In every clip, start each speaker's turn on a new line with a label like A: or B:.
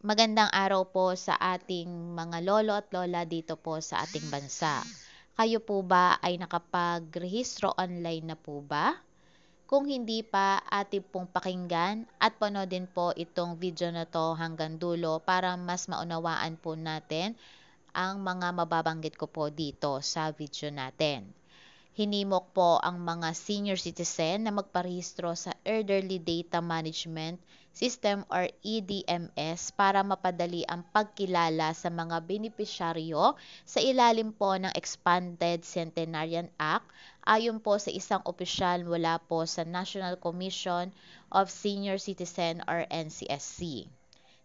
A: Magandang araw po sa ating mga lolo at lola dito po sa ating bansa. Kayo po ba ay nakapagrehistro online na po ba? Kung hindi pa, atin pong pakinggan at panoodin po itong video na to hanggang dulo para mas maunawaan po natin ang mga mababanggit ko po dito sa video natin. Hinimok po ang mga senior citizen na magparehistro sa Elderly Data Management System or EDMS para mapadali ang pagkilala sa mga benepisyaryo sa ilalim po ng Expanded Centenarian Act ayon po sa isang opisyal mula po sa National Commission of Senior Citizen or NCSC.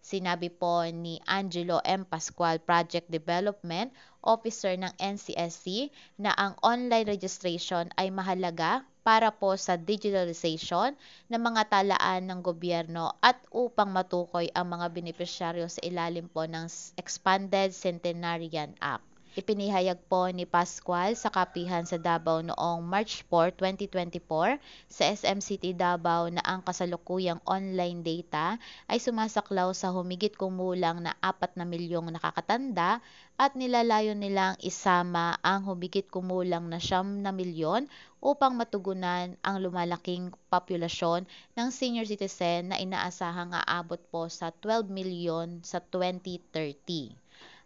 A: Sinabi po ni Angelo M. Pascual, Project Development Officer ng NCSC, na ang online registration ay mahalaga para po sa digitalization ng mga talaan ng gobyerno at upang matukoy ang mga benepisyaryo sa ilalim po ng Expanded Centenarian Act. Ipinahayag po ni Pascual sa kapihan sa Davao noong March 4, 2024 sa SM City Davao na ang kasalukuyang online data ay sumasaklaw sa humigit kumulang na 4 na milyong nakakatanda at nilalayon nilang isama ang humigit kumulang na 9 na milyon upang matugunan ang lumalaking populasyon ng senior citizen na inaasahang aabot po sa 12 milyon sa 2030.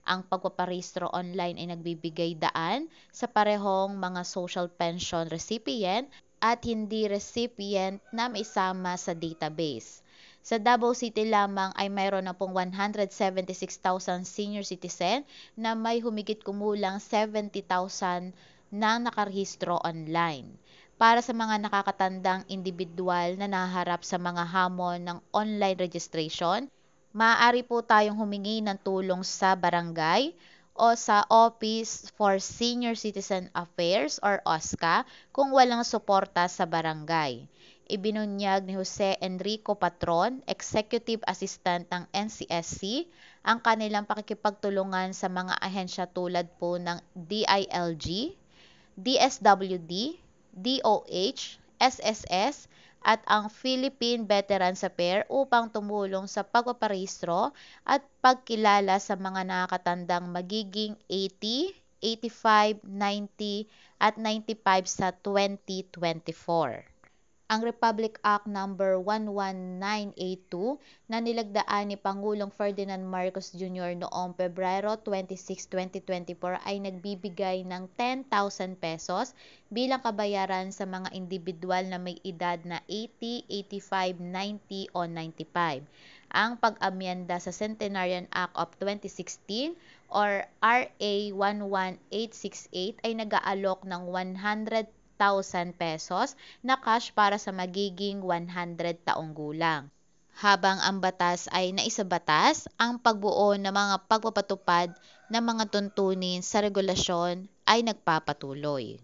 A: Ang pagpaparehistro online ay nagbibigay daan sa parehong mga social pension recipient at hindi recipient na maisama sa database. Sa Davao City lamang ay mayroon na pong 176,000 senior citizen na may humigit kumulang 70,000 na nakarehistro online. Para sa mga nakakatandang individual na naharap sa mga hamon ng online registration, maaari po tayong humingi ng tulong sa barangay o sa Office for Senior Citizen Affairs or OSCA kung walang suporta sa barangay. Ibinunyag ni Jose Enrico Patron, Executive Assistant ng NCSC, ang kanilang pakikipagtulungan sa mga ahensya tulad po ng DILG, DSWD, DOH, SSS, at ang Philippine Veterans Affairs upang tumulong sa pagpaparehistro at pagkilala sa mga nakakatandang magiging 80, 85, 90 at 95 sa 2024. Ang Republic Act No. 11982 na nilagdaan ni Pangulong Ferdinand Marcos Jr. noong Pebrero 26, 2024 ay nagbibigay ng 10,000 pesos bilang kabayaran sa mga individual na may edad na 80, 85, 90 o 95. Ang pag-amyenda sa Centenarian Act of 2016 or RA 11868 ay nag-aalok ng 100,000 pesos na cash para sa magiging 100 taong gulang. Habang ang batas ay naisabatas, ang pagbuo ng mga pagpapatupad ng mga tuntunin sa regulasyon ay nagpapatuloy.